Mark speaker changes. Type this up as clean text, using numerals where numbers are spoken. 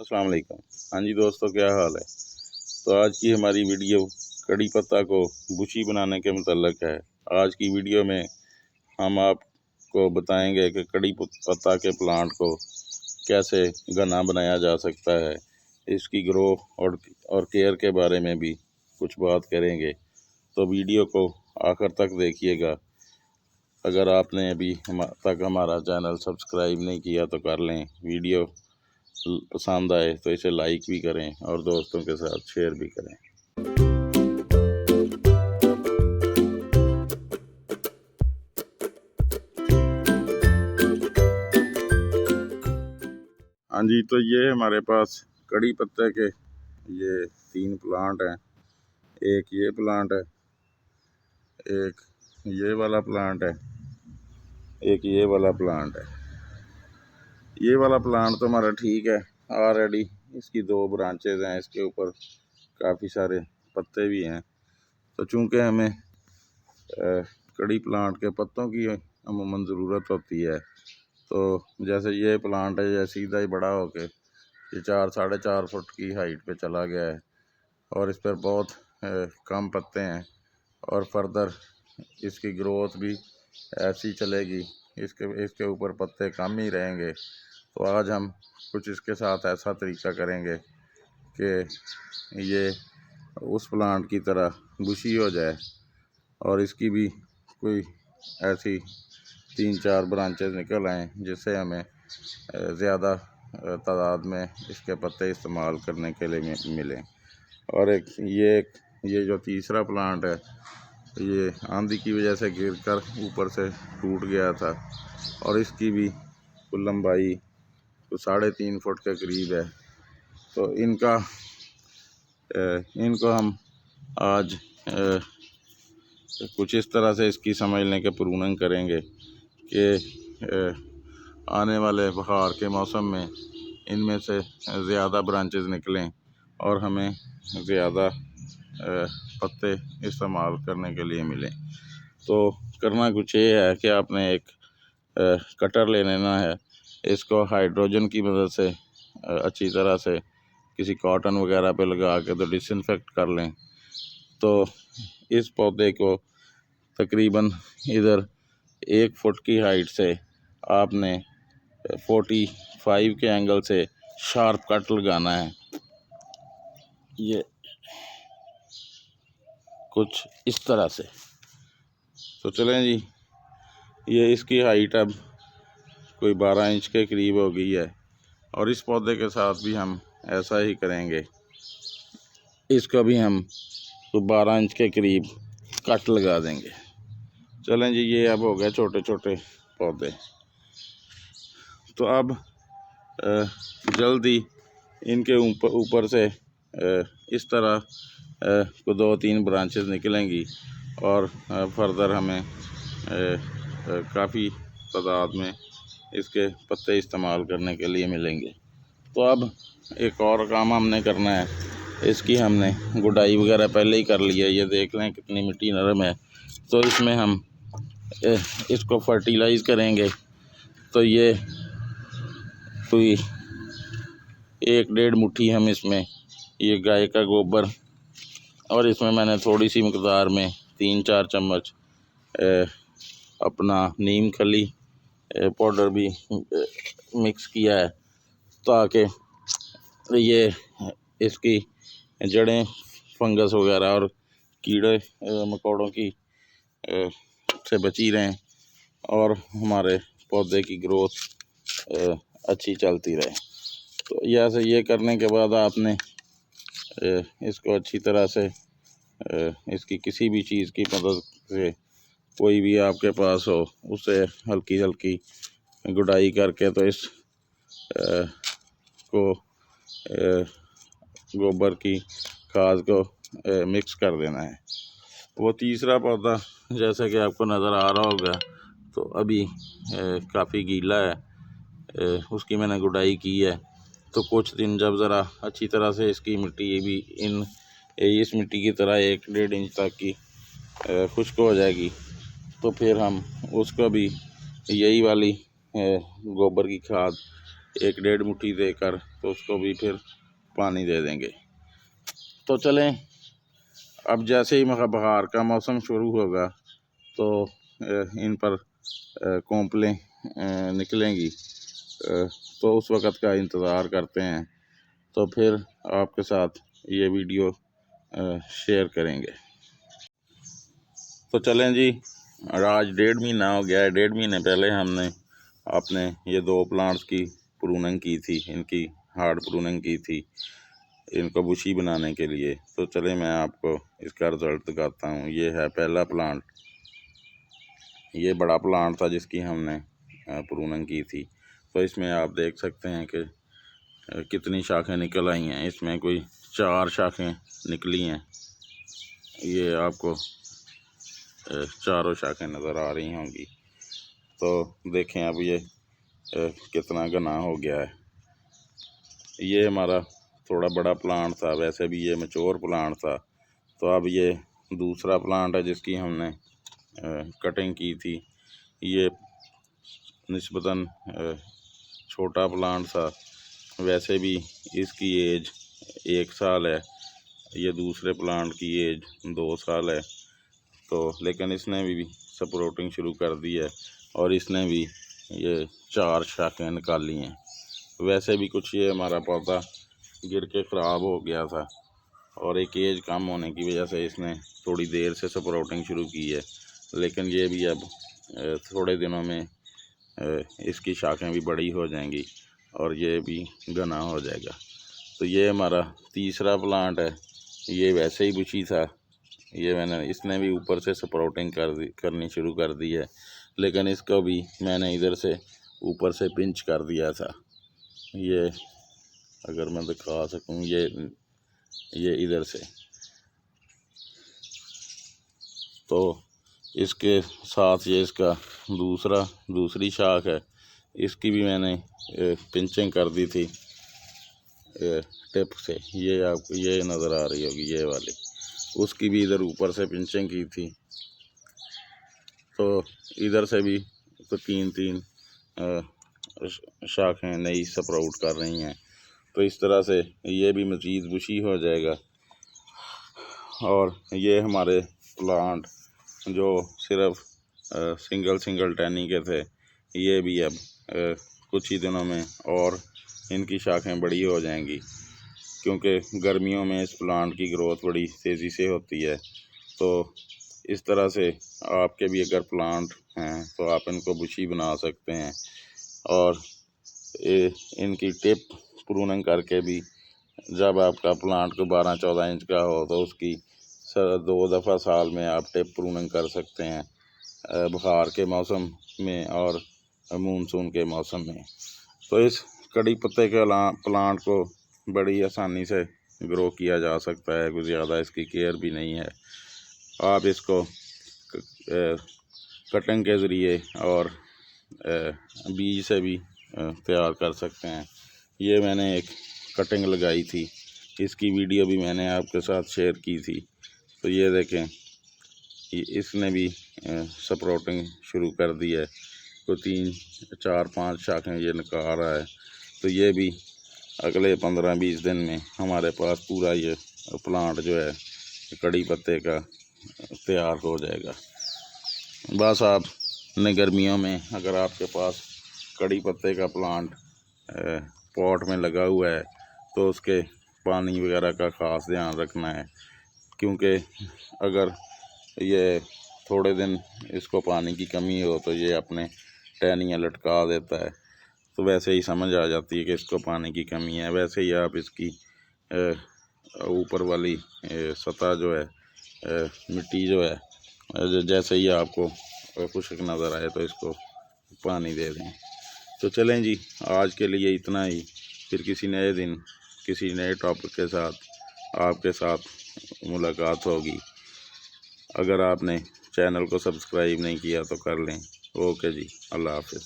Speaker 1: अस्सलाम वालेकुम। हाँ जी दोस्तों, क्या हाल है। तो आज की हमारी वीडियो कड़ी पत्ता को बुशी बनाने के मुतल्लिक है। आज की वीडियो में हम आपको बताएंगे कि कड़ी पत्ता के प्लांट को कैसे घना बनाया जा सकता है। इसकी ग्रो और केयर के बारे में भी कुछ बात करेंगे, तो वीडियो को आखिर तक देखिएगा। अगर आपने अभी तक हमारा चैनल सब्सक्राइब नहीं किया तो कर लें। वीडियो पसंद आए तो इसे लाइक भी करें और दोस्तों के साथ शेयर भी करें। हाँ जी, तो ये हमारे पास कड़ी पत्ते के ये 3 प्लांट हैं। एक ये प्लांट है, एक ये वाला प्लांट है, एक ये वाला प्लांट है। ये वाला प्लांट तो हमारा ठीक है, ऑलरेडी इसकी 2 ब्रांचेज हैं, इसके ऊपर काफ़ी सारे पत्ते भी हैं। तो चूँकि हमें कड़ी प्लांट के पत्तों की अमूमन ज़रूरत होती है, तो जैसे ये प्लांट है, ये सीधा ही बड़ा होके ये 4-4.5 फुट की हाइट पे चला गया है और इस पर बहुत कम पत्ते हैं और फर्दर इसकी ग्रोथ भी ऐसी चलेगी, इसके ऊपर पत्ते कम ही रहेंगे। तो आज हम कुछ इसके साथ ऐसा तरीका करेंगे कि ये उस प्लांट की तरह बुशी हो जाए और इसकी भी कोई ऐसी 3-4 ब्रांचेज निकल आएँ जिससे हमें ज़्यादा तादाद में इसके पत्ते इस्तेमाल करने के लिए मिलें। और ये जो तीसरा प्लांट है, ये आंधी की वजह से गिरकर ऊपर से टूट गया था और इसकी भी कुल लंबाई तो 3.5 फुट के करीब है। तो इनको हम आज कुछ इस तरह से इसकी समझने के प्रूनिंग करेंगे कि आने वाले बहार के मौसम में इनमें से ज़्यादा ब्रांचेस निकलें और हमें ज़्यादा पत्ते इस्तेमाल करने के लिए मिलें। तो करना कुछ ये है कि आपने एक कटर ले लेना है। इसको हाइड्रोजन की मदद से अच्छी तरह से किसी कॉटन वगैरह पे लगा के तो डिसइंफेक्ट कर लें। तो इस पौधे को तकरीबन इधर 1 फुट की हाइट से आपने 45 के एंगल से शार्प कट लगाना है। ये कुछ इस तरह से। तो चलें जी, ये इसकी हाइट अब कोई 12 इंच के करीब हो गई है और इस पौधे के साथ भी हम ऐसा ही करेंगे। इसका भी हम तो 12 इंच के करीब कट लगा देंगे। चलें जी, ये अब हो गए छोटे छोटे पौधे। तो अब जल्दी इनके ऊपर से इस तरह को 2-3 ब्रांचेस निकलेंगी और फर्दर हमें काफ़ी तादाद में इसके पत्ते इस्तेमाल करने के लिए मिलेंगे। तो अब एक और काम हमने करना है, इसकी हमने गुडाई वगैरह पहले ही कर ली है। ये देख लें कितनी मिट्टी नरम है। तो इसमें हम इसको फर्टिलाइज़ करेंगे। तो ये कोई 1-1.5 मुट्ठी हम इसमें ये गाय का गोबर और इसमें मैंने थोड़ी सी मकदार में 3-4 चम्मच अपना नीम खली पाउडर भी मिक्स किया है, ताकि ये इसकी जड़ें फंगस वगैरह और कीड़े मकोड़ों की से बची रहें और हमारे पौधे की ग्रोथ अच्छी चलती रहे। तो ऐसे ये करने के बाद आपने इसको अच्छी तरह से इसकी किसी भी चीज़ की मदद से, कोई भी आपके पास हो, उससे हल्की हल्की गुडाई करके तो इस को गोबर की खाद को मिक्स कर देना है। वो तीसरा पौधा जैसा कि आपको नज़र आ रहा होगा, तो अभी काफ़ी गीला है, उसकी मैंने गुडाई की है। तो कुछ दिन जब ज़रा अच्छी तरह से इसकी मिट्टी भी इस मिट्टी की तरह 1-1.5 इंच तक की खुश्क हो जाएगी, तो फिर हम उसको भी यही वाली गोबर की खाद 1-1.5 मुट्ठी देकर तो उसको भी फिर पानी दे देंगे। तो चलें, अब जैसे ही बहार का मौसम शुरू होगा तो इन पर कोंपलें निकलेंगी, तो उस वक़्त का इंतज़ार करते हैं। तो फिर आपके साथ ये वीडियो शेयर करेंगे। तो चलें जी, आज 1.5 महीना हो गया है। 1.5 महीने पहले हमने अपने ये 2 प्लांट्स की प्रूनिंग की थी, इनकी हार्ड प्रूनिंग की थी, इनको बुशी बनाने के लिए। तो चले मैं आपको इसका रिज़ल्ट दिखाता हूँ। ये है पहला प्लांट, ये बड़ा प्लांट था जिसकी हमने प्रूनिंग की थी। तो इसमें आप देख सकते हैं कि कितनी शाखें निकल आई हैं। इसमें कोई 4 शाखें निकली हैं। ये आपको चारों शाखें नज़र आ रही होंगी। तो देखें अब ये कितना घना हो गया है। ये हमारा थोड़ा बड़ा प्लांट था, वैसे भी ये मैच्योर प्लांट था। तो अब ये दूसरा प्लांट है जिसकी हमने कटिंग की थी। ये निस्बतन छोटा प्लांट था, वैसे भी इसकी एज 1 साल है। ये दूसरे प्लांट की एज 2 साल है। तो लेकिन इसने भी सपोर्टिंग शुरू कर दी है और इसने भी ये 4 शाखें निकाली हैं। वैसे भी कुछ ये हमारा पौधा गिर के ख़राब हो गया था और एक एज कम होने की वजह से इसने थोड़ी देर से सपोर्टिंग शुरू की है। लेकिन ये भी अब थोड़े दिनों में इसकी शाखें भी बड़ी हो जाएंगी और ये भी घना हो जाएगा। तो ये हमारा तीसरा प्लांट है। ये वैसे ही बुशी था, ये इसने भी ऊपर से स्प्राउटिंग करनी शुरू कर दी है, लेकिन इसको भी मैंने इधर से ऊपर से पिंच कर दिया था। ये अगर मैं दिखा सकूं, ये इधर से। तो इसके साथ ये इसका दूसरी शाख है, इसकी भी मैंने पिंचिंग कर दी थी टिप से। ये आपको ये नज़र आ रही होगी, ये वाली, उसकी भी इधर ऊपर से पिंचिंग की थी। तो इधर से भी तो 3-3 शाखें नई स्प्राउट कर रही हैं। तो इस तरह से ये भी मज़ीद बुशी हो जाएगा। और ये हमारे प्लांट जो सिर्फ सिंगल टहनी के थे, ये भी अब कुछ ही दिनों में और इनकी शाखें बड़ी हो जाएंगी, क्योंकि गर्मियों में इस प्लांट की ग्रोथ बड़ी तेज़ी से होती है। तो इस तरह से आपके भी अगर प्लांट हैं तो आप इनको बुशी बना सकते हैं। और इनकी टिप प्रूनिंग करके भी, जब आपका प्लांट को 12-14 इंच का हो तो उसकी 2 दफ़ा साल में आप टिप प्रूनिंग कर सकते हैं, बहार के मौसम में और मानसून के मौसम में। तो इस कड़ी पत्ते के प्लांट को बड़ी आसानी से ग्रो किया जा सकता है, कुछ ज़्यादा इसकी केयर भी नहीं है। आप इसको कटिंग के ज़रिए और बीज से भी तैयार कर सकते हैं। ये मैंने एक कटिंग लगाई थी, इसकी वीडियो भी मैंने आपके साथ शेयर की थी। तो ये देखें, इसने भी स्प्राउटिंग शुरू कर दी है। तो 3-4-5 शाखें ये निकाल रहा है। तो ये भी अगले 15-20 दिन में हमारे पास पूरा ये प्लांट जो है कड़ी पत्ते का तैयार हो जाएगा। बस आपने गर्मियों में अगर आपके पास कड़ी पत्ते का प्लांट पॉट में लगा हुआ है तो उसके पानी वगैरह का ख़ास ध्यान रखना है, क्योंकि अगर ये थोड़े दिन इसको पानी की कमी हो तो ये अपने टहनियाँ लटका देता है। तो वैसे ही समझ आ जाती है कि इसको पानी की कमी है। वैसे ही आप इसकी ऊपर वाली सतह जो है, मिट्टी जो है, जैसे ही आपको खुश्क नज़र आए तो इसको पानी दे दें। तो चलें जी, आज के लिए इतना ही। फिर किसी नए दिन किसी नए टॉपिक के साथ आपके साथ मुलाकात होगी। अगर आपने चैनल को सब्सक्राइब नहीं किया तो कर लें। ओके जी, अल्लाह हाफ़िज़।